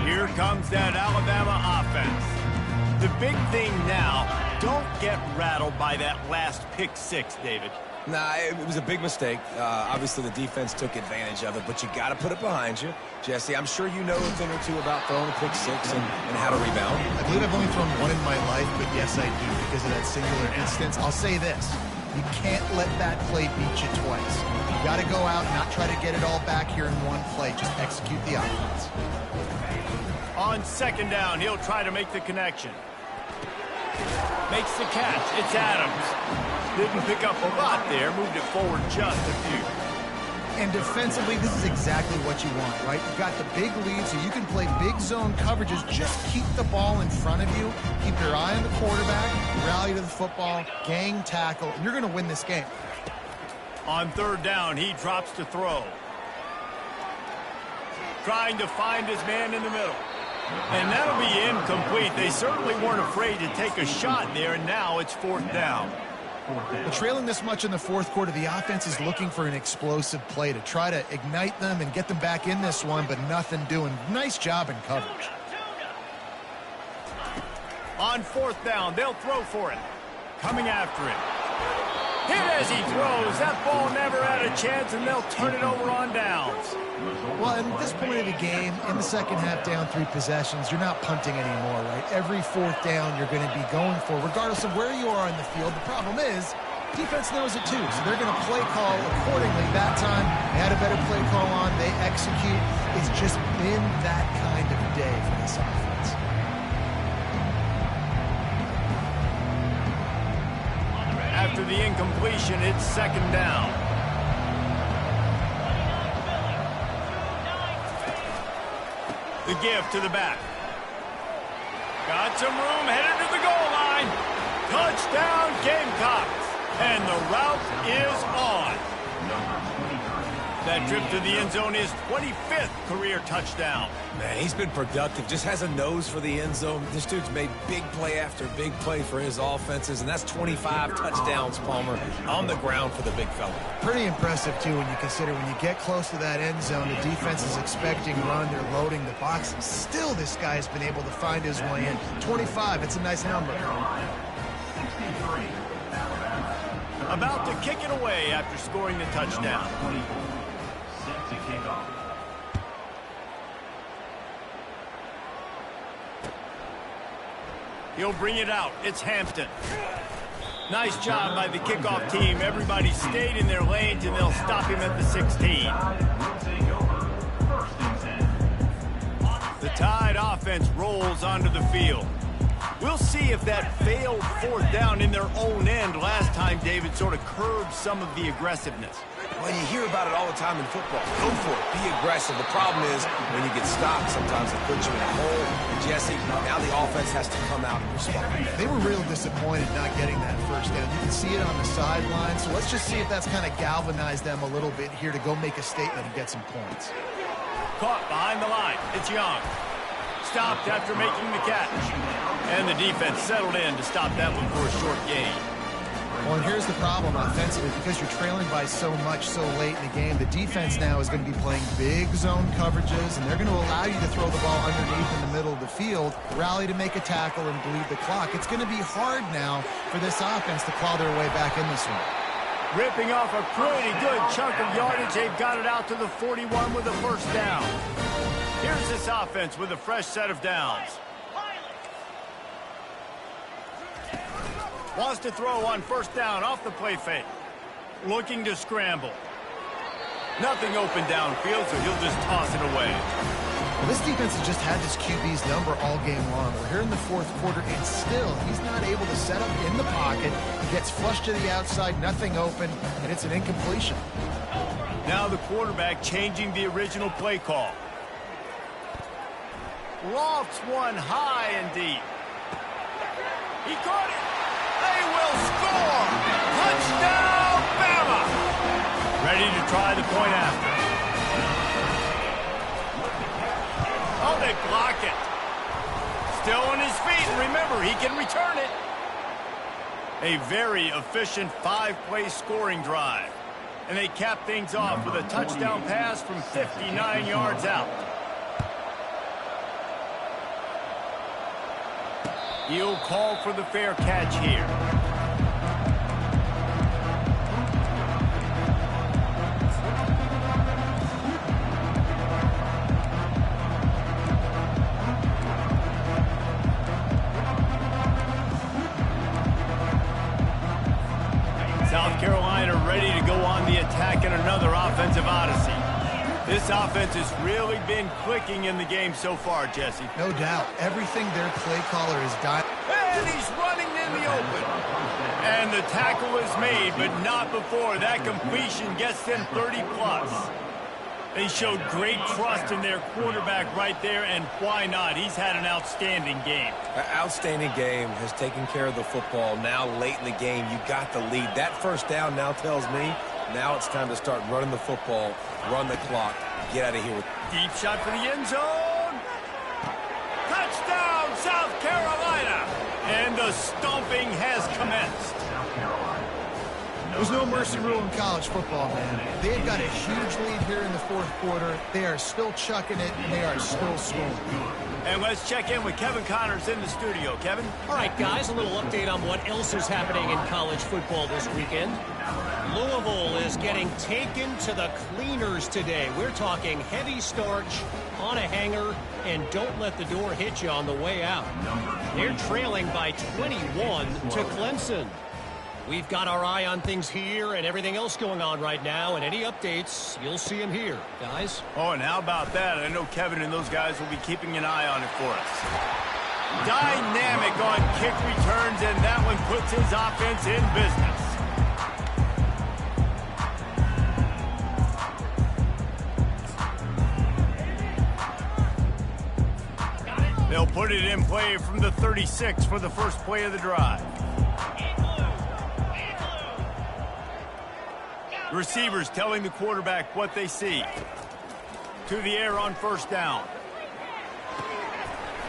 Here comes that Alabama offense. The big thing now, don't get rattled by that last pick 6, David. Nah, it was a big mistake. Obviously, the defense took advantage of it, but you got to put it behind you. Jesse, I'm sure you know a thing or two about throwing a pick 6 and how to rebound. I believe I've only thrown 1 in my life, but yes, I do because of that singular instance. I'll say this. You can't let that play beat you twice. You got to go out and not try to get it all back here in one play. Just execute the offense. On 2nd down, he'll try to make the connection. Makes the catch. It's Adams. Didn't pick up a lot there. Moved it forward just a few. And defensively, this is exactly what you want, right? You've got the big lead, so you can play big zone coverages. Just keep the ball in front of you. Keep your eye on the quarterback. Rally to the football. Gang tackle. And you're going to win this game. On 3rd down, he drops to throw. Trying to find his man in the middle. And that'll be incomplete. They certainly weren't afraid to take a shot there, and now it's 4th down. But trailing this much in the fourth quarter, the offense is looking for an explosive play to try to ignite them and get them back in this one, but nothing doing. Nice job in coverage. On fourth down, they'll throw for it. Coming after it. Hit as he throws. That ball never had a chance, and they'll turn it over on downs. Well, at this point of the game, in the second half, down 3 possessions, you're not punting anymore, right? Every fourth down you're going to be going for, regardless of where you are on the field. The problem is, defense knows it too, so they're going to play call accordingly. That time, they had a better play call on. They execute. It's just been that kind of day for this offense. After the incompletion, it's second down. The give to the back. Got some room, headed to the goal line. Touchdown, Gamecocks. And the route is on. That trip to the end zone is 25th career touchdown. Man, he's been productive. Just has a nose for the end zone. This dude's made big play after big play for his offenses, and that's 25 touchdowns, Palmer, on the ground for the big fella. Pretty impressive, too, when you consider when you get close to that end zone, the defense is expecting run. They're loading the box. Still, this guy has been able to find his way in. 25, it's a nice number. About to kick it away after scoring the touchdown. He'll bring it out. It's Hampton. Nice job by the kickoff team. Everybody stayed in their lanes, and they'll stop him at the 16. The Tide offense rolls onto the field. We'll see if that failed fourth down in their own end last time, David, sort of curbed some of the aggressiveness. Well, you hear about it all the time in football. Go for it. Be aggressive. The problem is when you get stopped, sometimes it puts you in a hole. And Jesse, now the offense has to come out and respond. They were real disappointed not getting that first down. You can see it on the sideline. So let's just see if that's kind of galvanized them a little bit here to go make a statement and get some points. Caught behind the line. It's Young. Stopped after making the catch. And the defense settled in to stop that one for a short gain. Well, and here's the problem offensively. Because you're trailing by so much so late in the game, the defense now is going to be playing big zone coverages, and they're going to allow you to throw the ball underneath in the middle of the field, rally to make a tackle, and bleed the clock. It's going to be hard now for this offense to claw their way back in this one. Ripping off a pretty good chunk of yardage. They've got it out to the 41 with a first down. Here's this offense with a fresh set of downs. Wants to throw on first down off the play fake. Looking to scramble. Nothing open downfield, so he'll just toss it away. Well, this defense has just had this QB's number all game long. We're here in the fourth quarter, and still he's not able to set up in the pocket. He gets flushed to the outside, nothing open, and it's an incompletion. Now the quarterback changing the original play call. Lofts one high and deep. He caught it. They will score. Touchdown, Bama. Ready to try the point after. Oh, they block it. Still on his feet, and remember, he can return it. A very efficient 5-play scoring drive. And they cap things off with a touchdown pass from 59 yards out. He'll call for the fair catch here. South Carolina ready to go on the attack in another offensive odyssey. This offense has really been clicking in the game so far, Jesse. No doubt. Everything their play caller has done. And he's running in the open. And the tackle is made, but not before that completion gets them 30-plus. They showed great trust in their quarterback right there, and why not? He's had an outstanding game. An outstanding game, has taken care of the football. Now, late in the game, you got the lead. That first down now tells me now it's time to start running the football, run the clock, get out of here. Deep shot for the end zone. Touchdown, South Carolina. And the stomping has commenced. There's no mercy rule in college football, man. They've got a huge lead here in the fourth quarter. They are still chucking it, and they are still scoring. And let's check in with Kevin Connors in the studio. Kevin? All right, guys, a little update on what else is happening in college football this weekend. Louisville is getting taken to the cleaners today. We're talking heavy starch on a hanger, and don't let the door hit you on the way out. They're trailing by 21 to Clemson. We've got our eye on things here and everything else going on right now, and any updates, you'll see them here, guys. Oh, and how about that? I know Kevin and those guys will be keeping an eye on it for us. Dynamic on kick returns, and that one puts his offense in business. They'll put it in play from the 36 for the first play of the drive. Receivers telling the quarterback what they see. To the air on first down.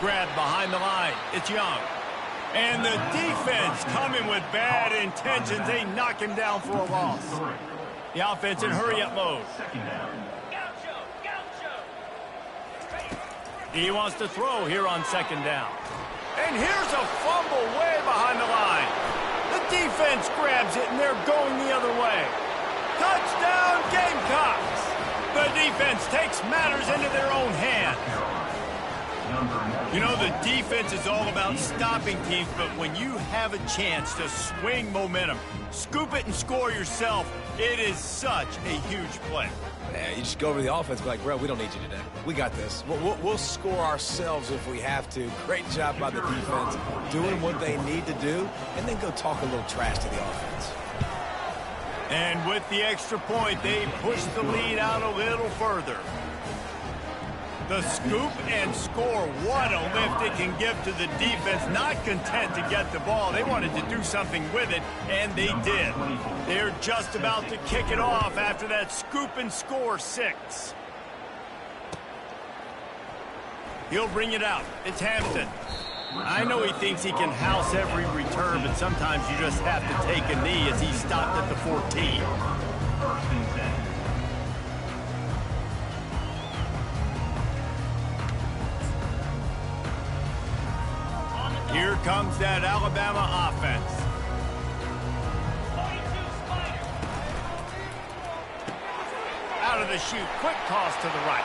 Grabbed behind the line. It's Young. And the defense coming with bad intentions. They knock him down for a loss. The offense in hurry-up mode. He wants to throw here on second down. And here's a fumble way behind the line. The defense grabs it, and they're going the other way. Touchdown, Gamecocks! The defense takes matters into their own hands. You know, the defense is all about stopping teams, but when you have a chance to swing momentum, scoop it and score yourself, it is such a huge play. Yeah, you just go over to the offense and be like, bro, we don't need you today. We got this. We'll score ourselves if we have to. Great job by the defense, doing what they need to do, and then go talk a little trash to the offense. And with the extra point, they push the lead out a little further. The scoop and score, what a lift it can give to the defense. Not content to get the ball. They wanted to do something with it, and they did. They're just about to kick it off after that scoop and score 6. He'll bring it out. It's Hampton. I know he thinks he can house every return, but sometimes you just have to take a knee as he stopped at the 14. Here comes that Alabama offense. Out of the chute, quick toss to the right.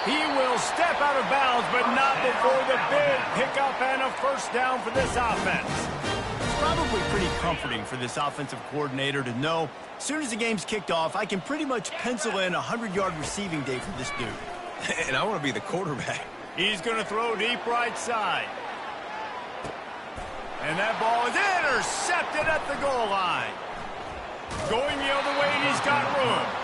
He will step out of bounds, but not before the big pickup and a first down for this offense. It's probably pretty comforting for this offensive coordinator to know as soon as the game's kicked off, I can pretty much pencil in a 100-yard receiving day for this dude. And I want to be the quarterback. He's going to throw deep right side. And that ball is intercepted at the goal line. Going the other way, and he's got room.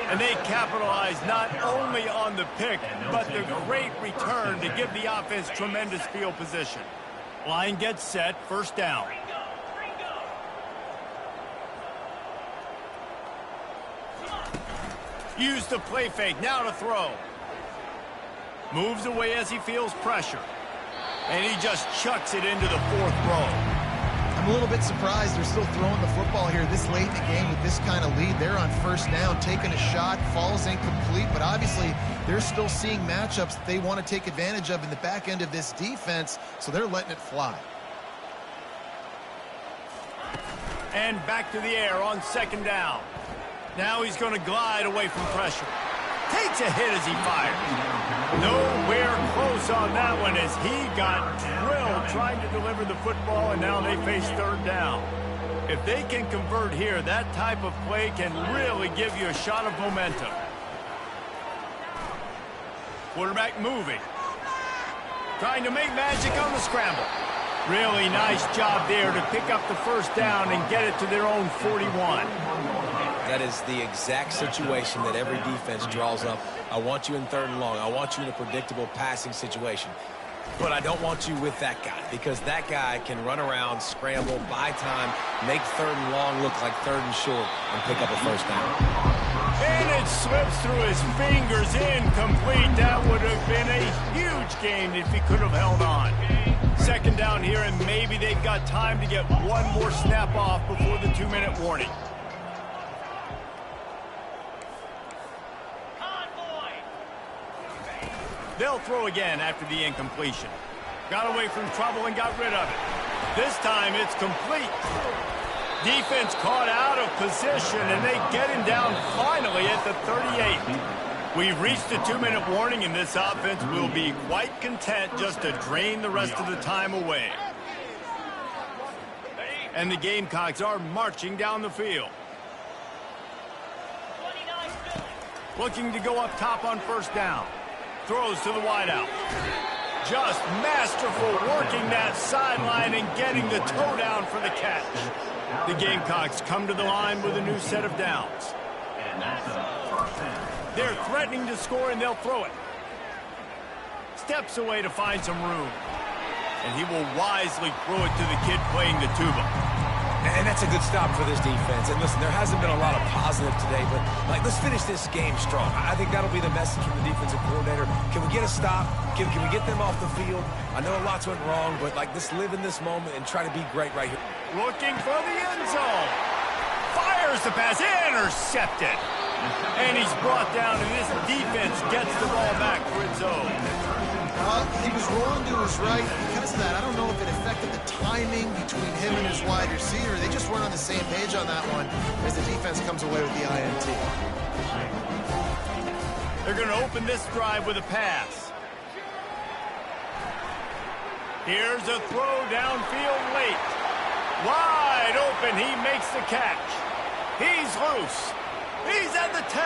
And they capitalize not only on the pick, but the great return to give the offense tremendous field position. Line gets set, first down. Use the play fake, now to throw. Moves away as he feels pressure. And he just chucks it into the fourth row. I'm a little bit surprised they're still throwing the football here this late in the game with this kind of lead. They're on first down, taking a shot, falls incomplete, but obviously they're still seeing matchups that they want to take advantage of in the back end of this defense, so they're letting it fly. And back to the air on second down. Now he's going to glide away from pressure. Takes a hit as he fires. Nowhere close on that one as he got drilled trying to deliver the football, and now they face third down. If they can convert here, that type of play can really give you a shot of momentum. Quarterback moving. Trying to make magic on the scramble. Really nice job there to pick up the first down and get it to their own 41. That is the exact situation that every defense draws up. I want you in third and long. I want you in a predictable passing situation. But I don't want you with that guy, because that guy can run around, scramble, buy time, make third and long look like third and short, and pick up a first down. And it slips through his fingers, incomplete. That would have been a huge gain if he could have held on. second down here, and maybe they've got time to get one more snap off before the 2-minute warning. They'll throw again after the incompletion. Got away from trouble and got rid of it. This time it's complete. Defense caught out of position, and they get him down finally at the 38. We've reached a 2-minute warning, and this offense will be quite content just to drain the rest of the time away. And the Gamecocks are marching down the field. Looking to go up top on first down. Throws to the wideout. Just masterful working that sideline and getting the toe down for the catch. The Gamecocks come to the line with a new set of downs. They're threatening to score, and they'll throw it. Steps away to find some room. And he will wisely throw it to the kid playing the tuba. And that's a good stop for this defense. And listen, there hasn't been a lot of positive today, but let's finish this game strong. I think that'll be the message from the defensive coordinator. Can we get a stop? Can we get them off the field? I know lots went wrong, but let's live in this moment and try to be great right here. Looking for the end zone. Fires the pass, intercepted. And he's brought down, and this defense gets the ball back for its own. He was rolling to his right. Because of that, I don't know if it affected the timing between him and his wide receiver. They just weren't on the same page on that one as the defense comes away with the INT. They're going to open this drive with a pass. Here's a throw downfield late. Wide open, he makes the catch. He's loose. He's at the 10.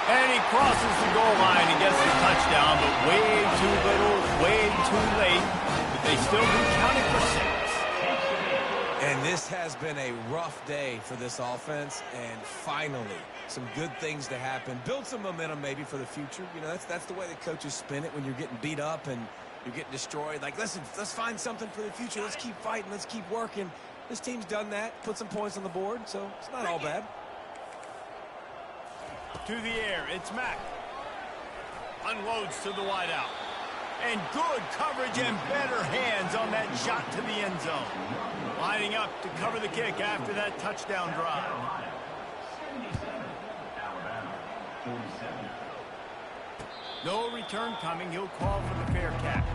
And he crosses the goal line and gets the touchdown, but way too little, way too late. But they still do count it for 6. And this has been a rough day for this offense, and finally, some good things to happen. Build some momentum maybe for the future. You know, that's the way the coaches spin it when you're getting beat up and you're getting destroyed. Like, listen, let's find something for the future. Let's keep fighting. Let's keep working. This team's done that, put some points on the board, so it's not all bad. To the air, it's Mack. Unloads to the wideout. And good coverage and better hands on that shot to the end zone. Lining up to cover the kick after that touchdown drive. No return coming. He'll call for the fair catch.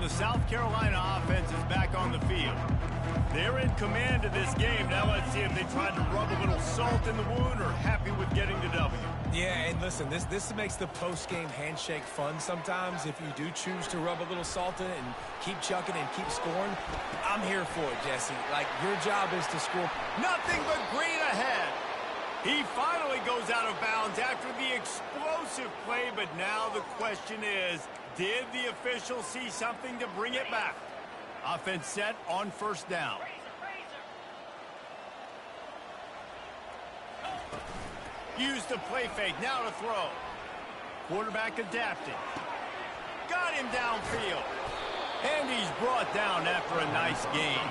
South Carolina offense is back on the field. They're in command of this game. Now let's see if they tried to rub a little salt in the wound or happy with getting the W. Yeah, and listen, this makes the post-game handshake fun sometimes. If you do choose to rub a little salt in it and keep chucking and keep scoring, I'm here for it, Jesse. Like, your job is to score. Nothing but green ahead. He finally goes out of bounds after the explosive play, but now the question is, did the official see something to bring it back? Offense set on first down. Use the play fake, now to throw. Quarterback adapting. Got him downfield. And he's brought down after a nice game.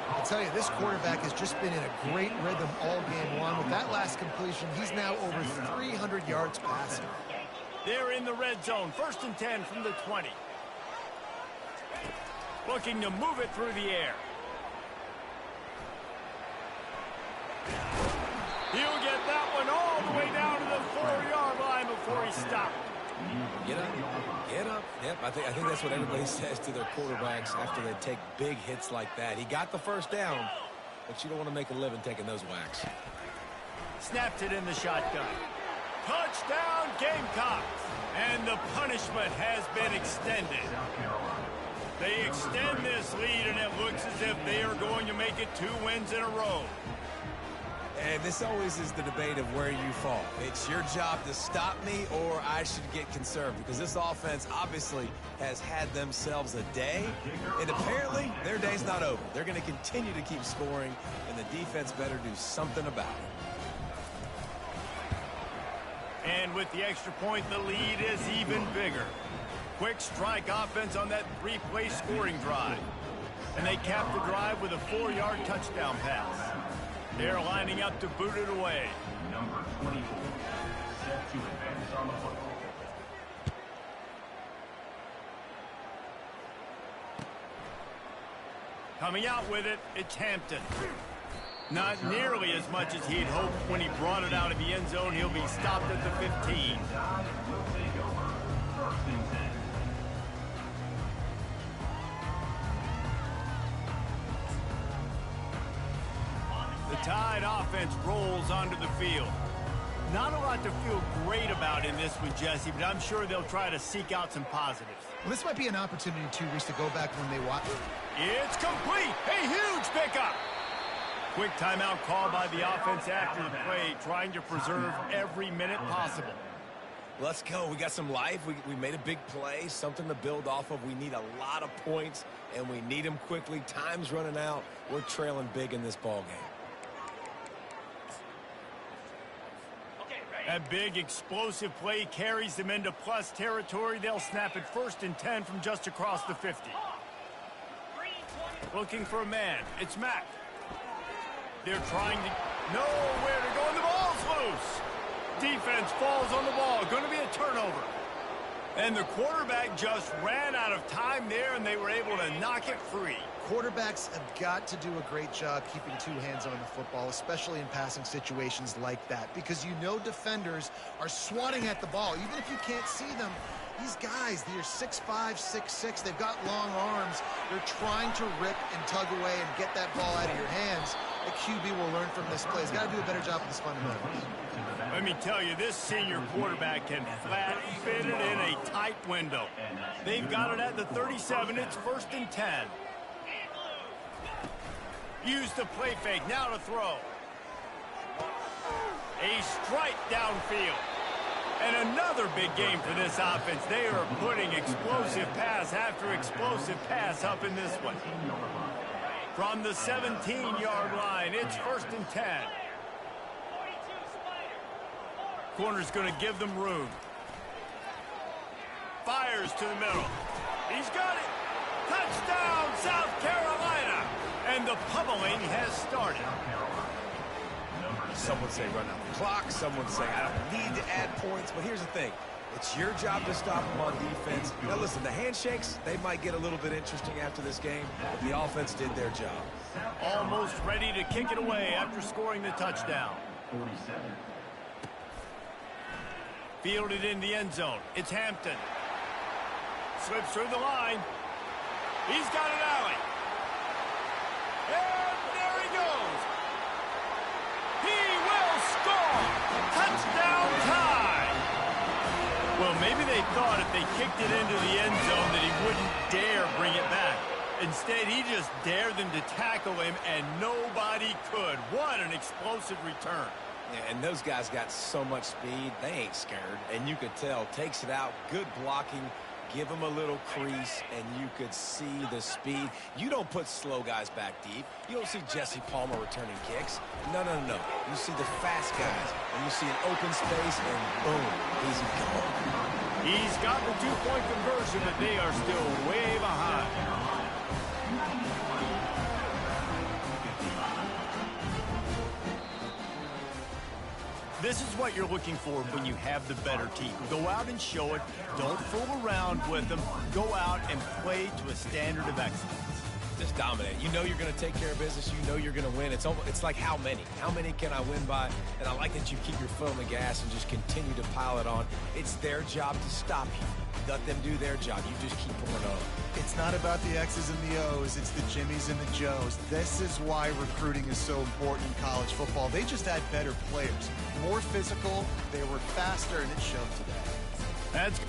I'll tell you, this quarterback has just been in a great rhythm all game long. With that last completion, he's now over 300 yards passing. They're in the red zone. 1st and 10 from the 20. Looking to move it through the air. He'll get that one all the way down to the 4-yard line before he stopped. Get up. Get up. Yep, I think that's what everybody says to their quarterbacks after they take big hits like that. He got the first down, but you don't want to make a living taking those whacks. Snapped it in the shotgun. Touchdown, Gamecocks. And the punishment has been extended. They extend this lead, and it looks as if they are going to make it 2 wins in a row. And this always is the debate of where you fall. It's your job to stop me, or I should get conserved, because this offense obviously has had themselves a day, and apparently their day's not over. They're going to continue to keep scoring, and the defense better do something about it. And with the extra point, the lead is even bigger. Quick strike offense on that three-play scoring drive. And they cap the drive with a 4-yard touchdown pass. They're lining up to boot it away. Number 24, set to advance on the football. Coming out with it, it's Hampton. Not nearly as much as he'd hoped when he brought it out of the end zone. He'll be stopped at the 15. Will take over. First and 10. The Tide offense rolls onto the field. Not a lot to feel great about in this one, Jesse, but I'm sure they'll try to seek out some positives. Well, this might be an opportunity, too, Reese, to go back when they watch. It's complete. A huge pickup. Quick timeout call by the offense after the play, trying to preserve every minute possible. Let's go. We got some life. We made a big play, something to build off of. We need a lot of points, and we need them quickly. Time's running out. We're trailing big in this ball game. A big explosive play carries them into plus territory. They'll snap it 1st and 10 from just across the 50. Looking for a man. It's Mack. They're trying to nowhere to go, and the ball's loose. Defense falls on the ball. Going to be a turnover. And the quarterback just ran out of time there, and they were able to knock it free. Quarterbacks have got to do a great job keeping two hands on the football, especially in passing situations like that, because you know defenders are swatting at the ball. Even if you can't see them, these guys, they're 6'5", 6'6", they've got long arms. They're trying to rip and tug away and get that ball out of your hands. The QB will learn from this play. He's got to do a better job with his fundamentals. Let me tell you, this senior quarterback can flat fit it in a tight window. They've got it at the 37. It's 1st and 10. Use the play fake. Now to throw. A strike downfield. And another big game for this offense. They are putting explosive pass after explosive pass up in this one. From the 17-yard line, it's 1st and 10. Corner's going to give them room. Fires to the middle. He's got it. Touchdown, South Carolina. And the pummeling has started. Some would say run out the clock. Some would say I don't need to add points. But here's the thing. It's your job to stop them on defense. Now, listen, the handshakes, they might get a little bit interesting after this game, but the offense did their job. Almost ready to kick it away after scoring the touchdown. 47. Fielded in the end zone. It's Hampton. Slips through the line. He's got an alley. And there he goes. He will score. Touchdown time. Well, maybe they thought if they kicked it into the end zone that he wouldn't dare bring it back. Instead, he just dared them to tackle him, and nobody could. What an explosive return. Yeah, and those guys got so much speed, they ain't scared. And you could tell, takes it out, good blocking, give him a little crease, and you could see the speed. You don't put slow guys back deep. You don't see Jesse Palmer returning kicks. No. You see the fast guys, and you see an open space, and boom, he's gone. He's got the two-point conversion, but they are still way behind. This is what you're looking for when you have the better team. Go out and show it. Don't fool around with them. Go out and play to a standard of excellence. Just dominate. You know you're going to take care of business. You know you're going to win. It's like how many? How many can I win by? And I like that you keep your foot on the gas and just continue to pile it on. It's their job to stop you. Let them do their job. You just keep pouring on. It's not about the X's and the O's. It's the Jimmies and the Joes. This is why recruiting is so important in college football. They just had better players. More physical. They were faster, and it showed today. That's